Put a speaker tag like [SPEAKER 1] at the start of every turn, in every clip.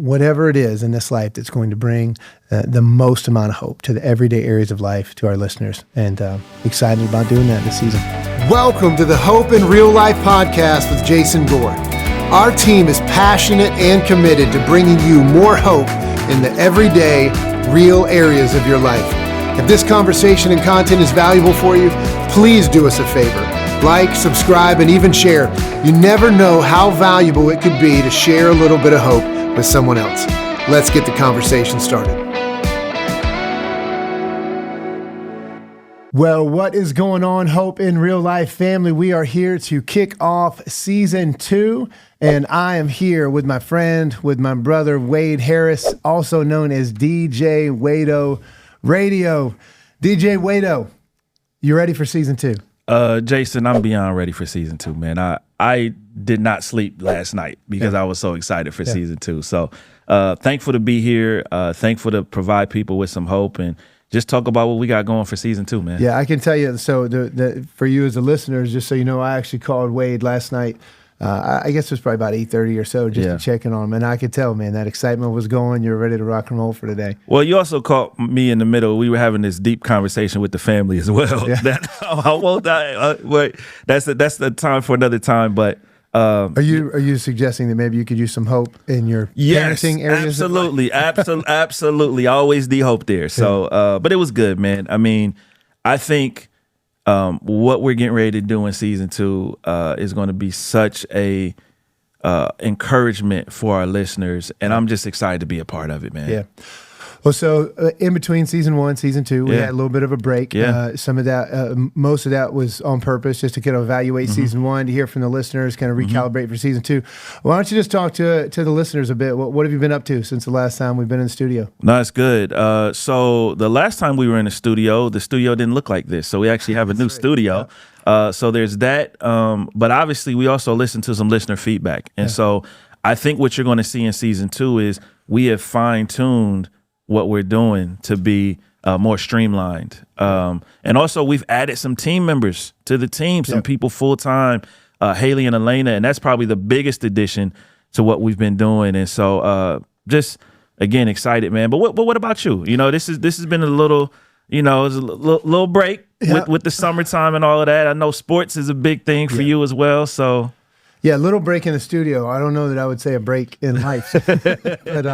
[SPEAKER 1] whatever it is in this life that's going to bring the most amount of hope to the everyday areas of life to our listeners. And excited about doing that this season. Welcome to the Hope in Real Life podcast with Jason Gore. Our team is passionate and committed to bringing you more hope in the everyday, real areas of your life. If this conversation and content is valuable for you, please do us a favor. Like, subscribe, and even share. You never know how valuable it could be to share a little bit of hope with someone else. Let's get the conversation started. Well, what is going on, Hope in Real Life family? We are here to kick off season 2, and I am here with my friend, with my brother, Wade Harris, also known as DJ Wado Radio. DJ Wado, you ready for season 2?
[SPEAKER 2] Jason, I'm beyond ready for season 2, man. I did not sleep last night because I was so excited for season 2. So thankful to be here, thankful to provide people with some hope and just talk about what we got going for season 2, man.
[SPEAKER 1] Yeah, I can tell you. So for you as the listeners, just so you know, I actually called Wade last night. I guess it was probably about 8:30 or so, just to check in on him. And I could tell, man, that excitement was going. You're ready to rock and roll for today.
[SPEAKER 2] Well, you also caught me in the middle. We were having this deep conversation with the family as well. Yeah. That's the time for another time. But
[SPEAKER 1] are you suggesting that maybe you could use some hope in your parenting areas?
[SPEAKER 2] Absolutely, absolutely. I always need hope there. So, but it was good, man. I mean, I think what we're getting ready to do in season 2 is going to be such a encouragement for our listeners, and I'm just excited to be a part of it, man.
[SPEAKER 1] Yeah. Well, so in between season 1, season 2, we had a little bit of a break.
[SPEAKER 2] Yeah.
[SPEAKER 1] Some of that, most of that was on purpose, just to kind of evaluate season 1, to hear from the listeners, kind of recalibrate for season 2. Why don't you just talk to the listeners a bit? What have you been up to since the last time we've been in the studio?
[SPEAKER 2] No, it's good. So the last time we were in the studio didn't look like this. So we actually have a new studio. Yeah. So there's that. But obviously, we also listen to some listener feedback. And so I think what you're going to see in season 2 is we have fine-tuned what we're doing to be more streamlined. And also we've added some team members to the team, some people full-time, Haley and Elena, and that's probably the biggest addition to what we've been doing. And so just, again, excited, man. But what about you? You know, this has been a little, you know, it's a little break with the summertime and all of that. I know sports is a big thing for you as well, so...
[SPEAKER 1] Yeah, a little break in the studio. I don't know that I would say a break in life. But,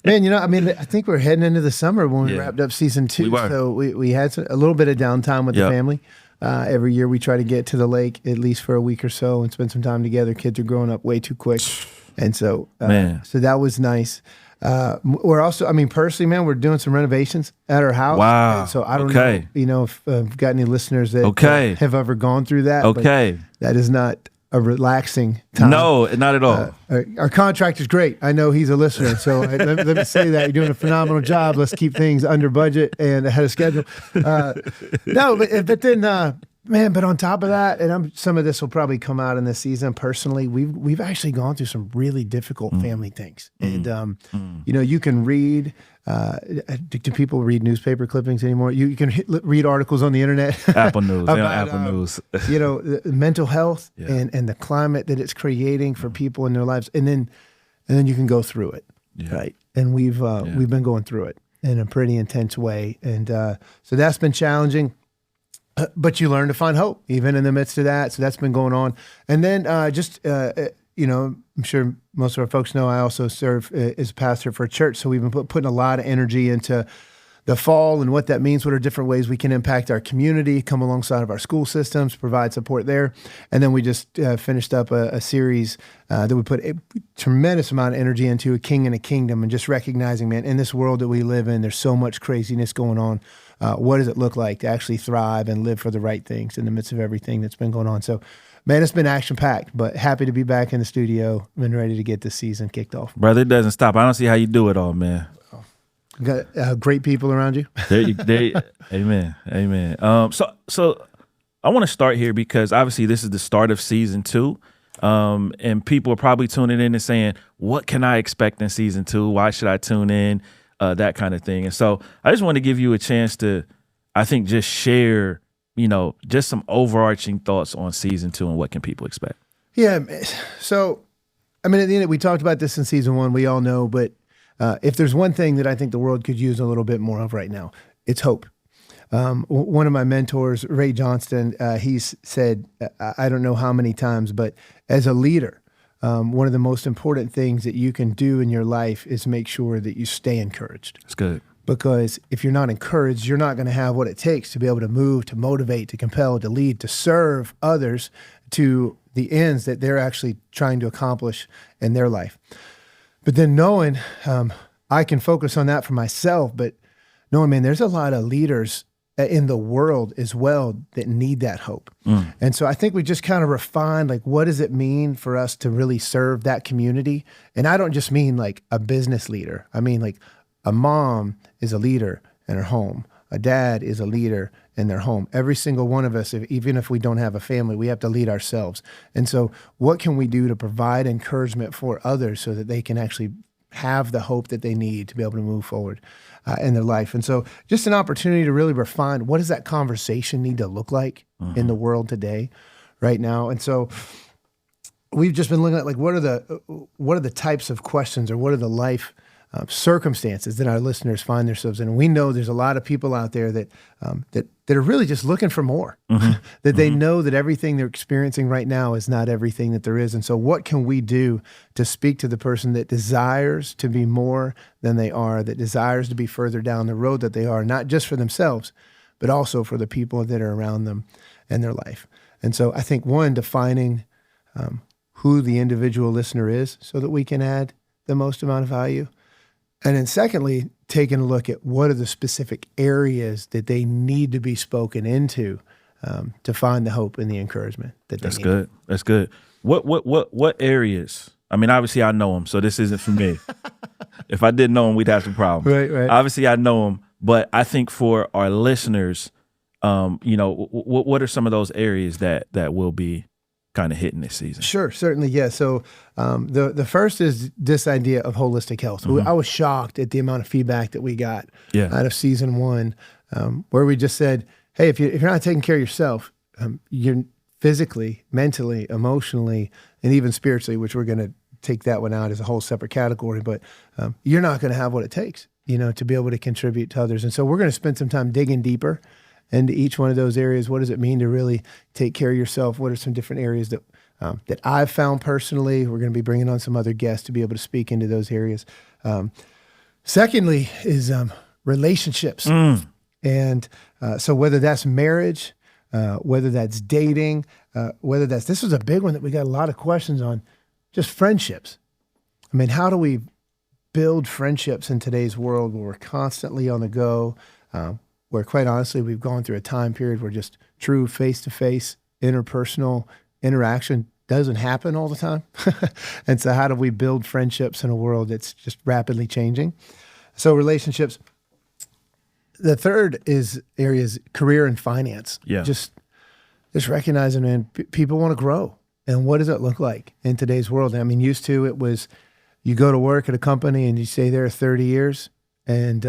[SPEAKER 1] man, you know, I mean, I think we're heading into the summer when we wrapped up season 2. So we had a little bit of downtime with the family. Every year we try to get to the lake at least for a week or so and spend some time together. Kids are growing up way too quick. And so, so that was nice. We're also, I mean, personally, man, we're doing some renovations at our house.
[SPEAKER 2] Wow.
[SPEAKER 1] And so I don't know, you know, if I've got any listeners that have ever gone through that.
[SPEAKER 2] Okay.
[SPEAKER 1] But that is not a relaxing time.
[SPEAKER 2] No, not at all.
[SPEAKER 1] Our contractor's great. I know he's a listener, so let me say that. You're doing a phenomenal job. Let's keep things under budget and ahead of schedule. No, but then, man, but on top of that, and some of this will probably come out in this season personally, we've actually gone through some really difficult family things. And, you know, you can read, do people read newspaper clippings anymore? You can read articles on the internet.
[SPEAKER 2] Apple News, about, Apple News.
[SPEAKER 1] You know, the mental health and the climate that it's creating for people in their lives. And then you can go through it, right? And we've been going through it in a pretty intense way. And so that's been challenging. But you learn to find hope even in the midst of that. So that's been going on. And then you know, I'm sure most of our folks know I also serve as pastor for a church. So we've been putting a lot of energy into the fall and what that means, what are different ways we can impact our community, come alongside of our school systems, provide support there. And then we just finished up a series that we put a tremendous amount of energy into, A King and a Kingdom, and just recognizing, man, in this world that we live in, there's so much craziness going on. What does it look like to actually thrive and live for the right things in the midst of everything that's been going on? So, man, it's been action-packed, but happy to be back in the studio and ready to get this season kicked off.
[SPEAKER 2] Brother, it doesn't stop. I don't see how you do it all, man.
[SPEAKER 1] Got great people around you.
[SPEAKER 2] Amen. So I want to start here because obviously this is the start of season 2. And people are probably tuning in and saying, what can I expect in season 2? Why should I tune in? That kind of thing. And so I just want to give you a chance to, I think, just share, you know, just some overarching thoughts on season 2 and what can people expect.
[SPEAKER 1] Yeah. So I mean, at the end, we talked about this in season 1. We all know, but if there's one thing that I think the world could use a little bit more of right now, it's hope. One of my mentors, Ray Johnston, he's said, I don't know how many times, but as a leader, one of the most important things that you can do in your life is make sure that you stay encouraged.
[SPEAKER 2] That's good.
[SPEAKER 1] Because if you're not encouraged, you're not going to have what it takes to be able to move, to motivate, to compel, to lead, to serve others to the ends that they're actually trying to accomplish in their life. But then knowing, I can focus on that for myself, but knowing, man, there's a lot of leaders in the world as well that need that hope. And so I think we just kind of refined, like, what does it mean for us to really serve that community? And I don't just mean like a business leader. I mean, like, a mom is a leader in her home. A dad is a leader in their home. Every single one of us, even if we don't have a family, we have to lead ourselves. And so what can we do to provide encouragement for others so that they can actually have the hope that they need to be able to move forward in their life? And so just an opportunity to really refine, what does that conversation need to look like in the world today, right now? And so we've just been looking at, like, what are the types of questions, or what are the life circumstances that our listeners find themselves in. And we know there's a lot of people out there that are really just looking for more, that they know that everything they're experiencing right now is not everything that there is. And so what can we do to speak to the person that desires to be more than they are, that desires to be further down the road that they are, not just for themselves, but also for the people that are around them in their life? And so I think, one, defining who the individual listener is so that we can add the most amount of value. And then secondly, taking a look at what are the specific areas that they need to be spoken into to find the hope and the encouragement that they need.
[SPEAKER 2] That's good. That's good. What areas? I mean, obviously I know them, so this isn't for me. If I didn't know them, we'd have some problems.
[SPEAKER 1] Right.
[SPEAKER 2] Obviously I know them, but I think for our listeners, what are some of those areas that will be kind of hitting this season?
[SPEAKER 1] Sure, certainly, yeah. So the first is this idea of holistic health. I was shocked at the amount of feedback that we got out of season 1, where we just said, hey, if you're not taking care of yourself, you're physically, mentally, emotionally, and even spiritually, which we're going to take that one out as a whole separate category, but you're not going to have what it takes, to be able to contribute to others. And so we're going to spend some time digging deeper into each one of those areas. What does it mean to really take care of yourself? What are some different areas that I've found personally? We're going to be bringing on some other guests to be able to speak into those areas. Secondly is relationships. And so whether that's marriage, whether that's dating, this was a big one that we got a lot of questions on, just friendships. I mean, how do we build friendships in today's world where we're constantly on the go, where quite honestly, we've gone through a time period where just true face-to-face interpersonal interaction doesn't happen all the time. And so how do we build friendships in a world that's just rapidly changing? So relationships. The third is areas, career and finance.
[SPEAKER 2] Yeah.
[SPEAKER 1] Just recognizing, man, people want to grow. And what does it look like in today's world? I mean, used to it was you go to work at a company and you stay there 30 years and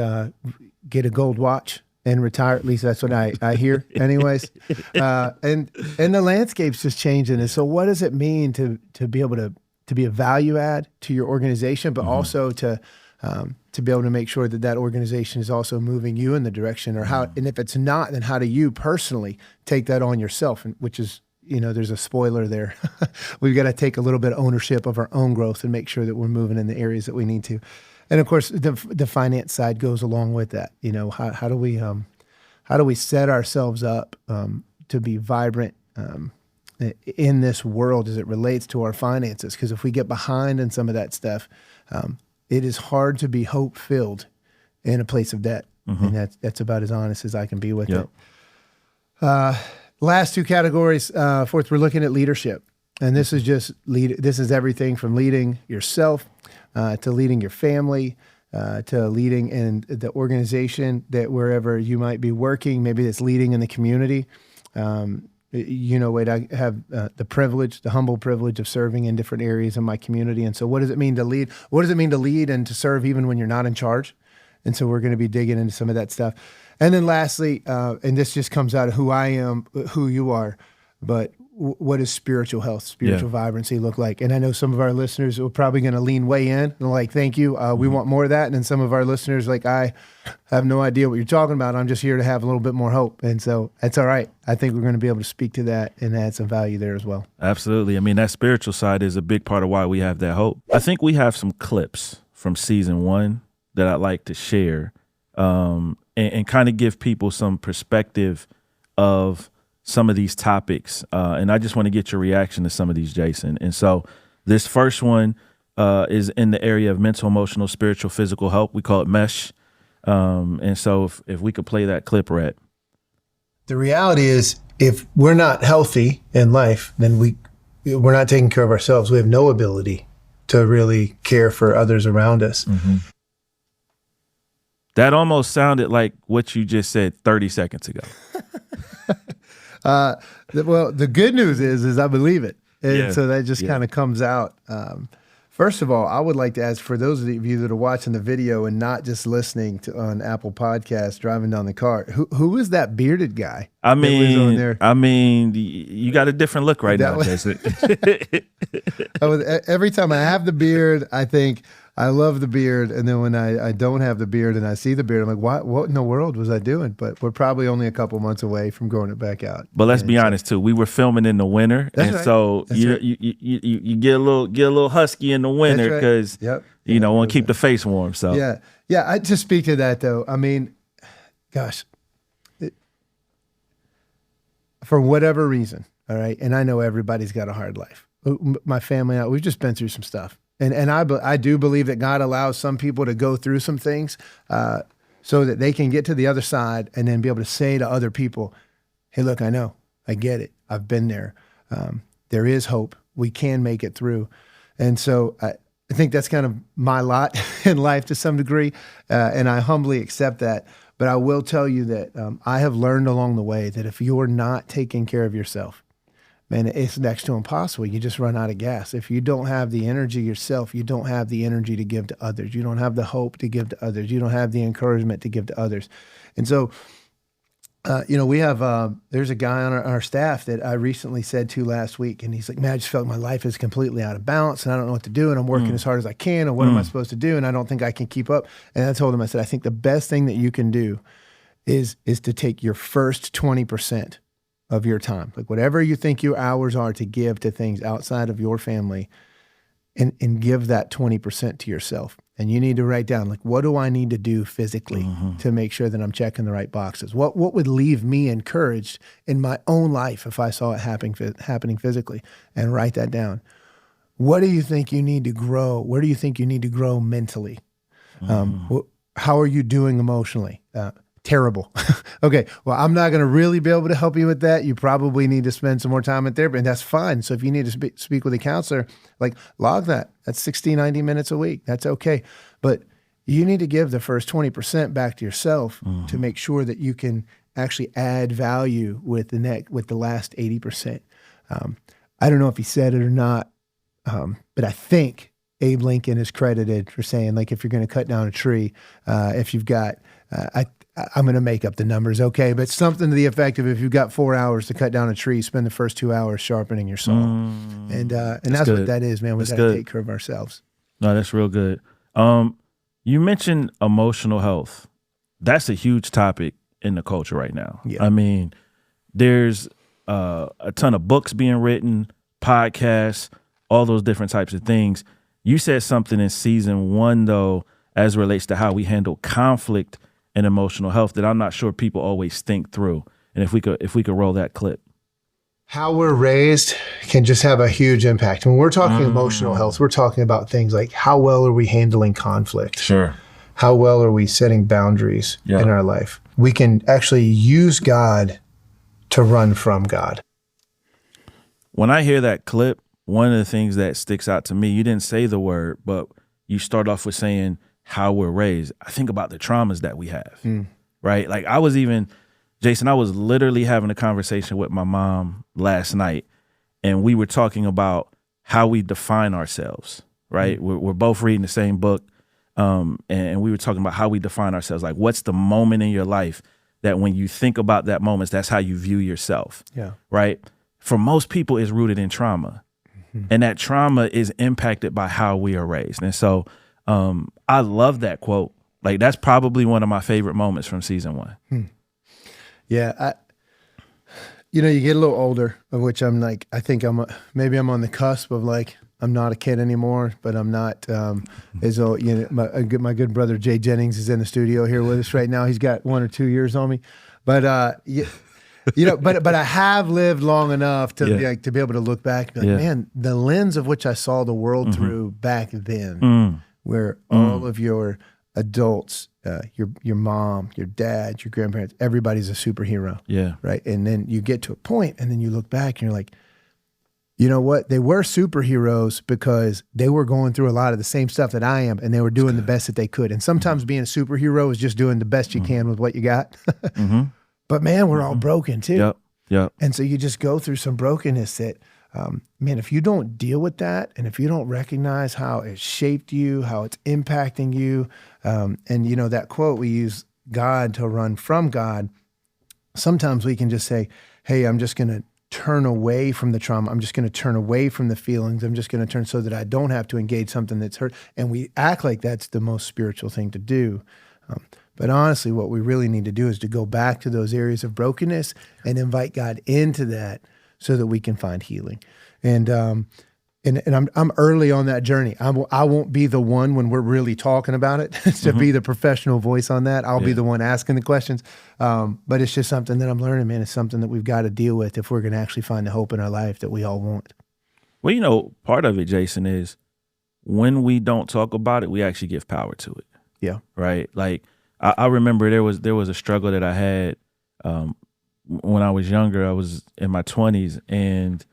[SPEAKER 1] get a gold watch and retire. At least that's what I hear anyways. And the landscape's just changing. And so what does it mean to be able to be a value add to your organization, but also to be able to make sure that organization is also moving you in the direction, or how, and if it's not, then how do you personally take that on yourself? And which is, there's a spoiler there. We've got to take a little bit of ownership of our own growth and make sure that we're moving in the areas that we need to. And of course, the finance side goes along with that. How do we set ourselves up to be vibrant in this world as it relates to our finances? Because if we get behind in some of that stuff, it is hard to be hope-filled in a place of debt. And that's about as honest as I can be with it. Last two categories. Fourth, we're looking at leadership. And this is just this is everything from leading yourself to leading your family, to leading in the organization that wherever you might be working, maybe it's leading in the community. Wade, I have the humble privilege of serving in different areas in my community. And so what does it mean to lead? What does it mean to lead and to serve even when you're not in charge? And so we're going to be digging into some of that stuff. And then lastly, and this just comes out of who I am, who you are, but what does spiritual health, spiritual vibrancy look like? And I know some of our listeners are probably going to lean way in and like, thank you. We want more of that. And then some of our listeners like, I have no idea what you're talking about. I'm just here to have a little bit more hope. And so that's all right. I think we're going to be able to speak to that and add some value there as well.
[SPEAKER 2] Absolutely. I mean, that spiritual side is a big part of why we have that hope. I think we have some clips from season 1 that I'd like to share and kind of give people some perspective of some of these topics. And I just want to get your reaction to some of these, Jason. And so this first one is in the area of mental, emotional, spiritual, physical health. We call it MESH. And so if we could play that clip, Rhett.
[SPEAKER 1] The reality is, if we're not healthy in life, then we're not taking care of ourselves. We have no ability to really care for others around us.
[SPEAKER 2] Mm-hmm. That almost sounded like what you just said 30 seconds ago.
[SPEAKER 1] Well, the good news is I believe it. And so that just kind of comes out. First of all, I would like to ask, for those of you that are watching the video and not just listening on Apple Podcasts, driving down the car, who is that bearded guy?
[SPEAKER 2] I mean, you got a different look right now, Jason.
[SPEAKER 1] Every time I have the beard, I think, I love the beard. And then when I don't have the beard and I see the beard, I'm like, what in the world was I doing? But we're probably only a couple months away from growing it back out.
[SPEAKER 2] But let's be honest too. We were filming in the winter. So you get a little husky in the winter because you want to keep the face warm. So
[SPEAKER 1] yeah. I just speak to that though. I mean, gosh, for whatever reason. All right. And I know everybody's got a hard life. My family, we've just been through some stuff. And I do believe that God allows some people to go through some things so that they can get to the other side and then be able to say to other people, hey, look, I know, I get it. I've been there. There is hope. We can make it through. And so I think that's kind of my lot in life to some degree, and I humbly accept that. But I will tell you that I have learned along the way that if you're not taking care of yourself, man, it's next to impossible. You just run out of gas. If you don't have the energy yourself, you don't have the energy to give to others. You don't have the hope to give to others. You don't have the encouragement to give to others. And so, we have, there's a guy on our staff that I recently said to last week, and he's like, man, I just felt like my life is completely out of balance and I don't know what to do. And I'm working as hard as I can. And what am I supposed to do? And I don't think I can keep up. And I told him, I said, I think the best thing that you can do is to take your first 20% of your time, like whatever you think your hours are to give to things outside of your family, and give that 20% to yourself. And you need to write down, like, what do I need to do physically to make sure that I'm checking the right boxes? What would leave me encouraged in my own life if I saw it happening physically? And write that down. What do you think you need to grow? Where do you think you need to grow mentally? How are you doing emotionally? Terrible. Okay, well, I'm not going to really be able to help you with that. You probably need to spend some more time in therapy, and that's fine. So if you need to speak with a counselor, like, log that. That's 60, 90 minutes a week. That's okay. But you need to give the first 20% back to yourself to make sure that you can actually add value with the last 80%. I don't know if he said it or not, but I think Abe Lincoln is credited for saying, like, if you're going to cut down a tree, if you've got, I'm going to make up the numbers, okay? But something to the effect of, if you've got 4 hours to cut down a tree, spend the first 2 hours sharpening your saw. And that's what that is, man. We got to take care of ourselves.
[SPEAKER 2] No, that's real good. You mentioned emotional health. That's a huge topic in the culture right now. Yeah. I mean, there's a ton of books being written, podcasts, all those different types of things. You said something in season 1, though, as it relates to how we handle conflict and emotional health, that I'm not sure people always think through. And if we could roll that clip.
[SPEAKER 1] How we're raised can just have a huge impact. When we're talking emotional health, we're talking about things like, how well are we handling conflict?
[SPEAKER 2] Sure.
[SPEAKER 1] How well are we setting boundaries in our life? We can actually use God to run from God.
[SPEAKER 2] When I hear that clip, one of the things that sticks out to me, you didn't say the word, but you start off with saying how we're raised. I think about the traumas that we have, right? Like, I was literally having a conversation with my mom last night, and we were talking about how we define ourselves, right? We're both reading the same book, and we were talking about how we define ourselves. Like, what's the moment in your life that when you think about that moment, that's how you view yourself, right? for most people is rooted in trauma. And that trauma is impacted by how we are raised. And so I love that quote. Like, that's probably one of my favorite moments from season 1.
[SPEAKER 1] Yeah. You get a little older, of which I'm like, I think maybe I'm on the cusp of like, I'm not a kid anymore, but I'm not as old. My good brother Jay Jennings is in the studio here with us right now. He's got 1 or 2 years on me, but but I have lived long enough to to be able to look back and be like, man, the lens of which I saw the world through back then, where all of your adults, your mom, your dad, your grandparents, everybody's a superhero.
[SPEAKER 2] Yeah.
[SPEAKER 1] Right. And then you get to a point and then you look back and you're like, you know what? They were superheroes because they were going through a lot of the same stuff that I am, and they were doing the best that they could. And sometimes being a superhero is just doing the best you can with what you got. But man, we're all broken too.
[SPEAKER 2] Yep.
[SPEAKER 1] And so you just go through some brokenness that, man, if you don't deal with that, and if you don't recognize how it shaped you, how it's impacting you, and that quote, we use God to run from God. Sometimes we can just say, hey, I'm just going to turn away from the trauma. I'm just going to turn away from the feelings. I'm just going to turn so that I don't have to engage something that's hurt. And we act like that's the most spiritual thing to do. But honestly, what we really need to do is to go back to those areas of brokenness and invite God into that so that we can find healing. And I'm early on that journey. I won't be the one when we're really talking about it to be the professional voice on that. I'll be the one asking the questions. But it's just something that I'm learning, man. It's something that we've got to deal with if we're going to actually find the hope in our life that we all want.
[SPEAKER 2] Well, part of it, Jason, is when we don't talk about it, we actually give power to it.
[SPEAKER 1] Yeah.
[SPEAKER 2] Right. Like I remember there was a struggle that I had when I was younger. I was in my 20s, and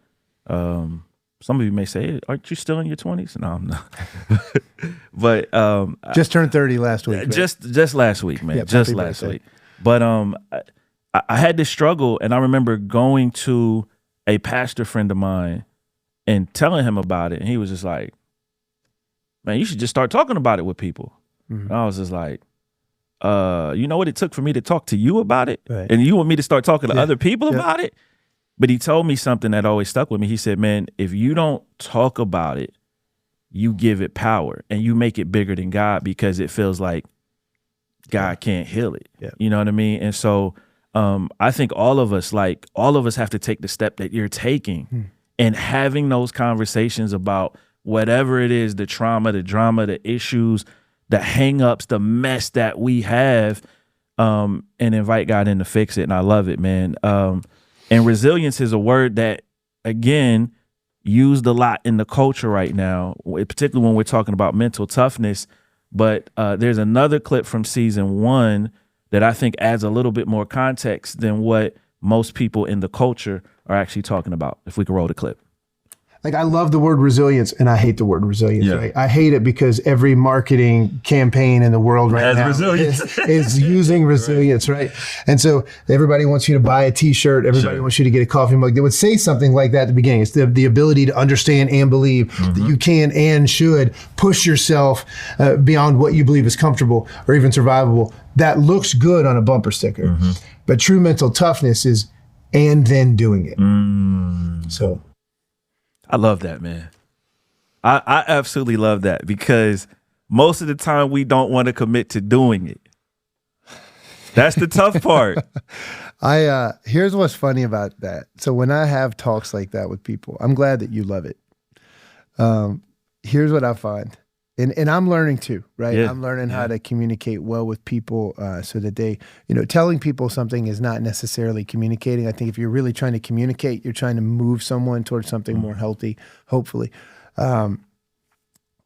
[SPEAKER 2] some of you may say, aren't you still in your 20s? No, I'm not. But
[SPEAKER 1] just turned 30 last week. Right?
[SPEAKER 2] Just last week, man.
[SPEAKER 1] Yep,
[SPEAKER 2] just last week. But I had this struggle, and I remember going to a pastor friend of mine and telling him about it, and he was just like, man, you should just start talking about it with people. And I was just like, you know what it took for me to talk to you about it? Right. And you want me to start talking to other people about it? But he told me something that always stuck with me. He said, man, if you don't talk about it, you give it power and you make it bigger than God because it feels like God can't heal it. Yeah. You know what I mean? And so I think all of us have to take the step that you're taking and having those conversations about whatever it is, the trauma, the drama, the issues, the hang-ups, the mess that we have, and invite God in to fix it. And I love it, man. And resilience is a word that, again, used a lot in the culture right now, particularly when we're talking about mental toughness. But there's another clip from season 1 that I think adds a little bit more context than what most people in the culture are actually talking about. If we could roll the clip.
[SPEAKER 1] Like, I love the word resilience, and I hate the word resilience. Yeah. Right? I hate it because every marketing campaign in the world right now is using resilience, right? And so everybody wants you to buy a T-shirt. Everybody wants you to get a coffee mug. They would say something like that at the beginning. It's the ability to understand and believe that you can and should push yourself beyond what you believe is comfortable or even survivable. That looks good on a bumper sticker. But true mental toughness is and then doing it. So
[SPEAKER 2] I love that, man. I absolutely love that because most of the time we don't want to commit to doing it. That's the tough part.
[SPEAKER 1] Here's what's funny about that. So when I have talks like that with people, I'm glad that you love it. Here's what I find. And I'm learning too, right? Yeah. I'm learning how to communicate well with people so that they, telling people something is not necessarily communicating. I think if you're really trying to communicate, you're trying to move someone towards something more healthy, hopefully. But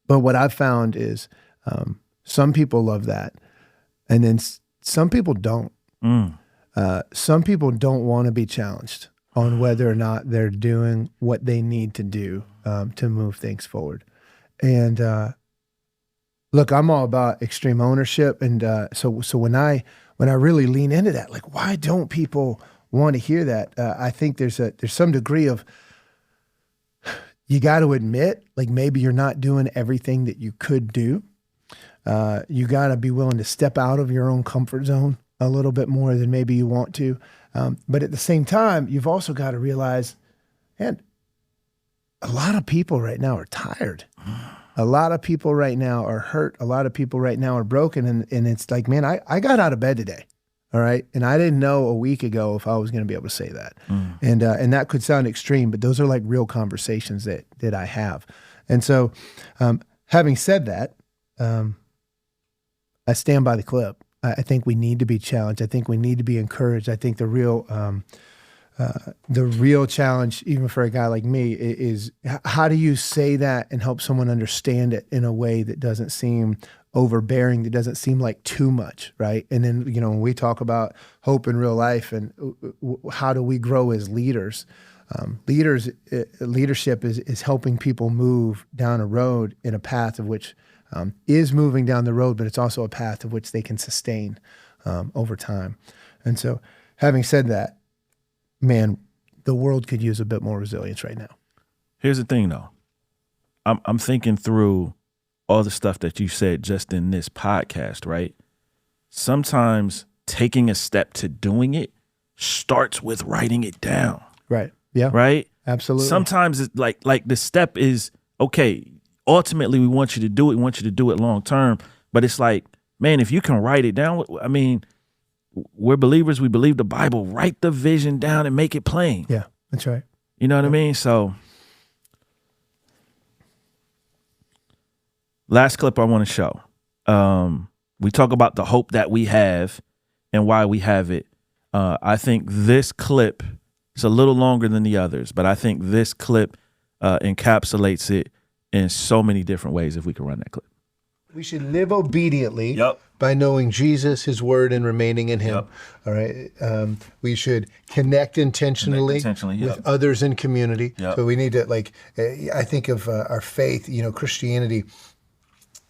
[SPEAKER 1] what I've found is some people love that. And then some people don't. Some people don't want to be challenged on whether or not they're doing what they need to do to move things forward. And look, I'm all about extreme ownership, and so when I really lean into that, like, why don't people want to hear that? I think there's some degree of, you got to admit, like, maybe you're not doing everything that you could do. You got to be willing to step out of your own comfort zone a little bit more than maybe you want to. But at the same time, you've also got to realize and a lot of people right now are tired. A lot of people right now are hurt. A lot of people right now are broken. And it's like, man, I got out of bed today. All right. And I didn't know a week ago if I was going to be able to say that. And that could sound extreme, but those are like real conversations that I have. And so having said that, I stand by the clip. I think we need to be challenged. I think we need to be encouraged. I think the real challenge, even for a guy like me, is how do you say that and help someone understand it in a way that doesn't seem overbearing, that doesn't seem like too much, right? And then, when we talk about hope in real life and how do we grow as leaders, leadership is helping people move down a road in a path of which is moving down the road, but it's also a path of which they can sustain over time. And so having said that, man, the world could use a bit more resilience right now.
[SPEAKER 2] Here's the thing, though. I'm thinking through all the stuff that you said just in this podcast, right? Sometimes taking a step to doing it starts with writing it down.
[SPEAKER 1] Right. Yeah.
[SPEAKER 2] Right?
[SPEAKER 1] Absolutely.
[SPEAKER 2] Sometimes it's like the step is, okay, ultimately we want you to do it. We want you to do it long term. But it's like, man, if you can write it down, I mean, we're believers. We believe the Bible. Write the vision down and make it plain.
[SPEAKER 1] Yeah, that's right.
[SPEAKER 2] You know what I mean? So last clip I want to show. We talk about the hope that we have and why we have it. I think this clip is a little longer than the others, but I think this clip encapsulates it in so many different ways if we can run that clip.
[SPEAKER 3] We should live obediently by knowing Jesus, his word, and remaining in him. All right. We should connect intentionally with others in community. So we need to, I think of our faith, Christianity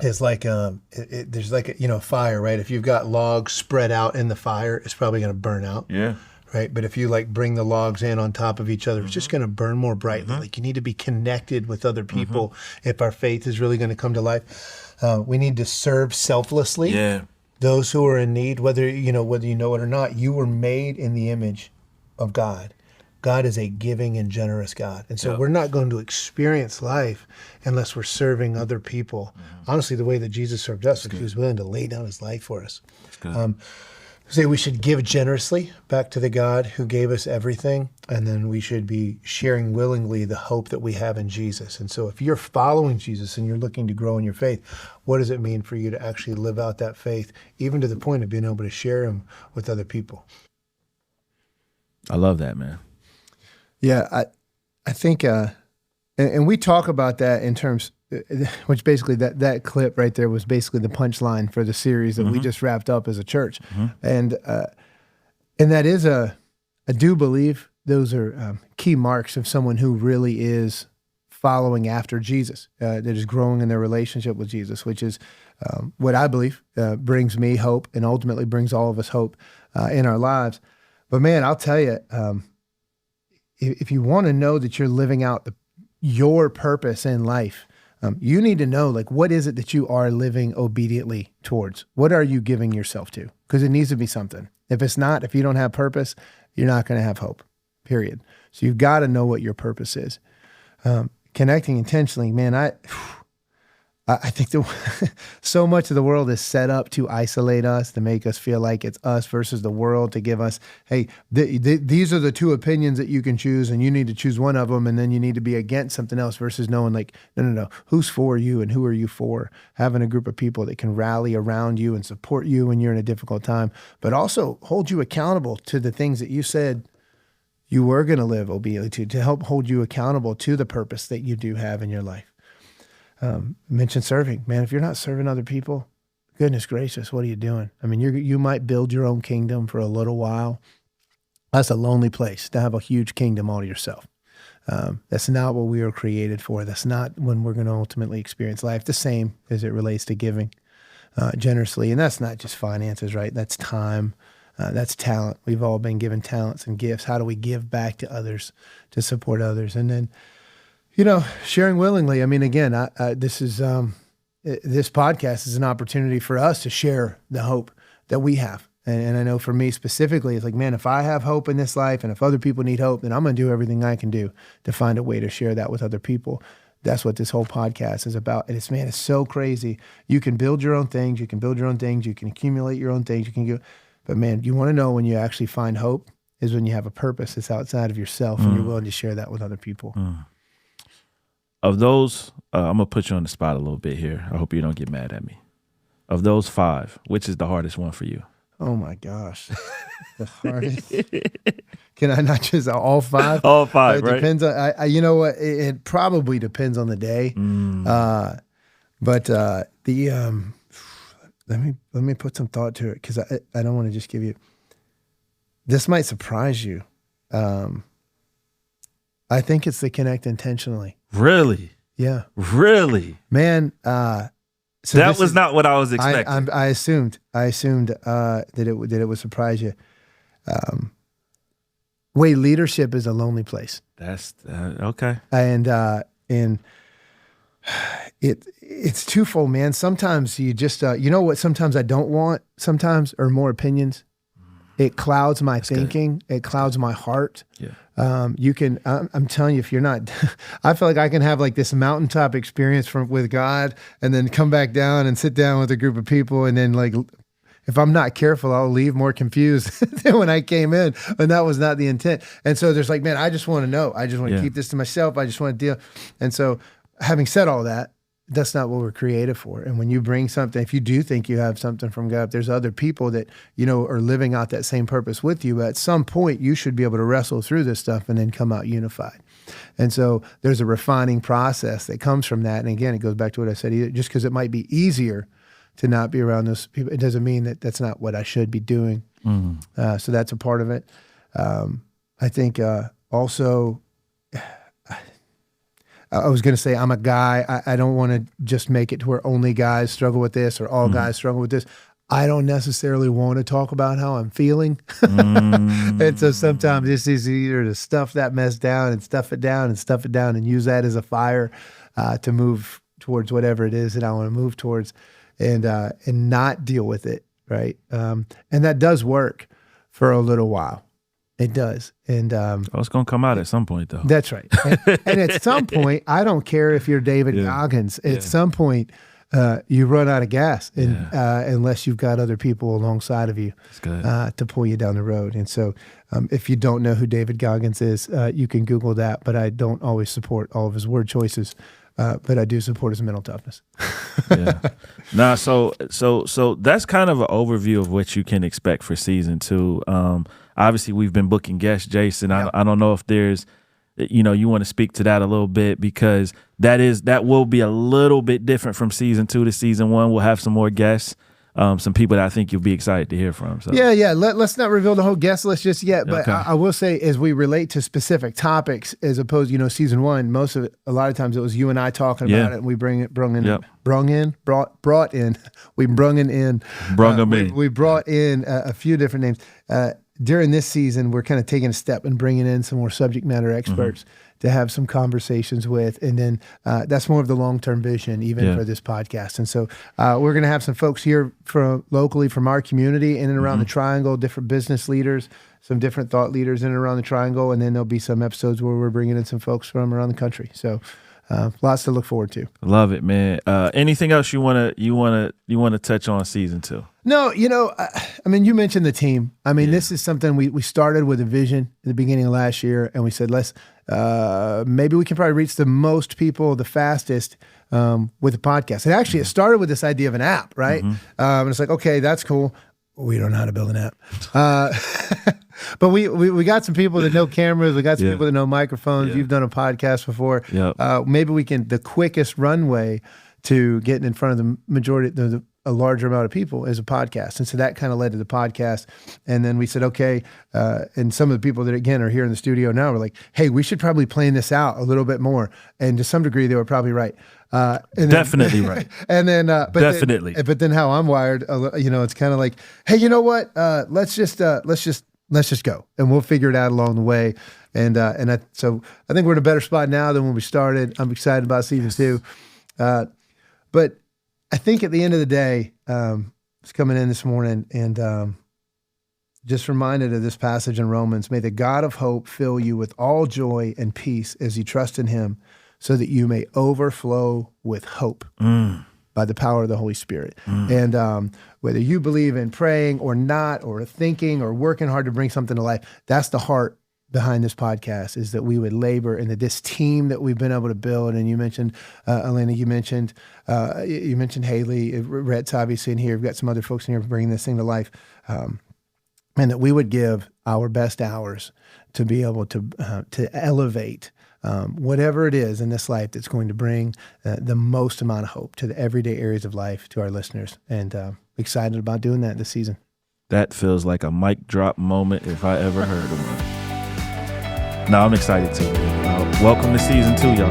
[SPEAKER 3] is like, there's like a fire, right? If you've got logs spread out in the fire, it's probably going to burn out. Yeah. Right. But if you bring the logs in on top of each other, it's just going to burn more brightly. Like you need to be connected with other people if our faith is really going to come to life. We need to serve selflessly. Yeah. Those who are in need, whether you know it or not, you were made in the image of God. God is a giving and generous God. And so we're not going to experience life unless we're serving other people. Honestly, the way that Jesus served us, he was willing to lay down his life for us. That's good. Say we should give generously back to the God who gave us everything, and then we should be sharing willingly the hope that we have in Jesus. And so if you're following Jesus and you're looking to grow in your faith, what does it mean for you to actually live out that faith, even to the point of being able to share him with other people?
[SPEAKER 2] I love that, man.
[SPEAKER 1] Yeah, I think, and we talk about that in terms, which basically that clip right there was basically the punchline for the series that we just wrapped up as a church. And that is I do believe those are key marks of someone who really is following after Jesus, that is growing in their relationship with Jesus, which is what I believe brings me hope and ultimately brings all of us hope in our lives. But man, I'll tell you, if you want to know that you're living out your purpose in life, you need to know, what is it that you are living obediently towards? What are you giving yourself to? Because it needs to be something. If it's not, if you don't have purpose, you're not going to have hope, period. So you've got to know what your purpose is. Connecting intentionally, man, I think so much of the world is set up to isolate us, to make us feel like it's us versus the world, to give us, hey, these are the two opinions that you can choose, and you need to choose one of them, and then you need to be against something else versus knowing no, who's for you and who are you for? Having a group of people that can rally around you and support you when you're in a difficult time, but also hold you accountable to the things that you said you were going to live obediently to help hold you accountable to the purpose that you do have in your life. Mention serving, man. If you're not serving other people, goodness gracious, what are you doing? I mean, you might build your own kingdom for a little while. That's a lonely place to have a huge kingdom all to yourself. That's not what we were created for. That's not when we're going to ultimately experience life. The same as it relates to giving generously, and that's not just finances, right? That's time. That's talent. We've all been given talents and gifts. How do we give back to others to support others? And then, sharing willingly. I mean, again, this podcast is an opportunity for us to share the hope that we have And I know for me specifically, it's like, man, if I have hope in this life and if other people need hope, then I'm going to do everything I can do to find a way to share that with other people. That's what this whole podcast is about. And it's so crazy. You can build your own things. You can accumulate your own things. But man, you want to know when you actually find hope is when you have a purpose that's outside of yourself and you're willing to share that with other people.
[SPEAKER 2] Of those, I'm going to put you on the spot a little bit here. I hope you don't get mad at me. Of those 5, which is the hardest one for you?
[SPEAKER 1] Oh my gosh. The hardest. Can I not just all 5?
[SPEAKER 2] All 5,
[SPEAKER 1] right? Depends on, you know what? It probably depends on the day. But let me put some thought to it because I don't want to just give you, this might surprise you. I think it's the connect intentionally.
[SPEAKER 2] Really?
[SPEAKER 1] Yeah.
[SPEAKER 2] Really?
[SPEAKER 1] Man, so
[SPEAKER 2] that was not what I was expecting.
[SPEAKER 1] I assumed that it would surprise you. Leadership is a lonely place.
[SPEAKER 2] That's okay.
[SPEAKER 1] And it's twofold, man. Sometimes you just you know what? Sometimes I don't want. Sometimes or more opinions. It clouds my thinking. Good. It clouds my heart.
[SPEAKER 2] Yeah.
[SPEAKER 1] You can. I'm telling you, if you're not, I feel like I can have like this mountaintop experience with God, and then come back down and sit down with a group of people, and then like, if I'm not careful, I'll leave more confused than when I came in, and that was not the intent. And so there's like, man, I just want to know. I just want to keep this to myself. I just want to deal. And so, having said all that, that's not what we're created for. And when you bring something, if you do think you have something from God, there's other people that, you know, are living out that same purpose with you. But at some point, you should be able to wrestle through this stuff and then come out unified. And so there's a refining process that comes from that. And again, it goes back to what I said, just because it might be easier to not be around those people, it doesn't mean that that's not what I should be doing. So that's a part of it. I think also, I was going to say I'm a guy. I don't want to just make it to where only guys struggle with this or all guys struggle with this. I don't necessarily want to talk about how I'm feeling. And so sometimes it's easier to stuff that mess down and stuff it down and use that as a fire to move towards whatever it is that I want to move towards and not deal with it, right? And that does work for a little while. It does. And
[SPEAKER 2] it's going to come out at some point, though.
[SPEAKER 1] That's right. And at some point, I don't care if you're David Goggins. At some point, you run out of gas unless you've got other people alongside of you to pull you down the road. And so if you don't know who David Goggins is, you can Google that. But I don't always support all of his word choices. But I do support his mental toughness.
[SPEAKER 2] Nah, so that's kind of an overview of what you can expect for season 2. Obviously, we've been booking guests, Jason. I don't know if there's, you want to speak to that a little bit because that will be a little bit different from season 2 to season 1. We'll have some more guests, some people that I think you'll be excited to hear from. So.
[SPEAKER 1] Yeah. Let's not reveal the whole guest list just yet, but I will say as we relate to specific topics, as opposed, season 1, most of it, a lot of times it was you and I talking about it, and we brought in a few different names. During this season, we're kind of taking a step and bringing in some more subject matter experts to have some conversations with. And then that's more of the long-term vision, even for this podcast. And so we're going to have some folks here locally from our community in and around the Triangle, different business leaders, some different thought leaders in and around the Triangle. And then there'll be some episodes where we're bringing in some folks from around the country. So lots to look forward to.
[SPEAKER 2] Love it, man. Anything else you want to touch on season 2?
[SPEAKER 1] No, I mean, you mentioned the team. I mean, this is something we started with a vision at the beginning of last year, and we said, maybe we can probably reach the most people the fastest with a podcast. And actually, it started with this idea of an app, right? And it's like, okay, that's cool. We don't know how to build an app. But we got some people that know cameras. We got some people that know microphones. You've done a podcast before. Maybe we can, the quickest runway to getting in front of the majority, a larger amount of people is a podcast. And so that kind of led to the podcast. And then we said, okay, and some of the people that, again, are here in the studio now were like, hey, we should probably plan this out a little bit more. And to some degree, they were probably right.
[SPEAKER 2] Definitely right.
[SPEAKER 1] And then, but then how I'm wired, it's kind of like, hey, you know what? Let's just go, and we'll figure it out along the way. So I think we're in a better spot now than when we started. I'm excited about season 2. But I think at the end of the day, it's coming in this morning, and just reminded of this passage in Romans. May the God of hope fill you with all joy and peace as you trust in him, so that you may overflow with hope by the power of the Holy Spirit. And whether you believe in praying or not, or thinking or working hard to bring something to life, that's the heart behind this podcast, is that we would labor, and that this team that we've been able to build. And you mentioned, Elena, you mentioned Haley, Rhett's obviously in here. We've got some other folks in here bringing this thing to life. And that we would give our best hours to be able to elevate whatever it is in this life that's going to bring the most amount of hope to the everyday areas of life to our listeners. And excited about doing that this season.
[SPEAKER 2] That feels like a mic drop moment if I ever heard of one. No, I'm excited too. Welcome to season 2, y'all.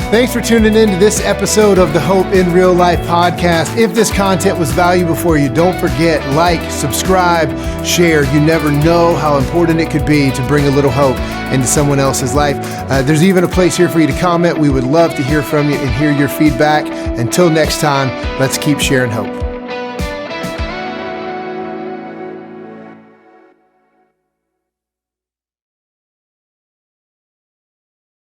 [SPEAKER 1] Thanks for tuning in to this episode of the Hope in Real Life podcast. If this content was valuable for you, don't forget, like, subscribe, share. You never know how important it could be to bring a little hope into someone else's life. There's even a place here for you to comment. We would love to hear from you and hear your feedback. Until next time, let's keep sharing hope.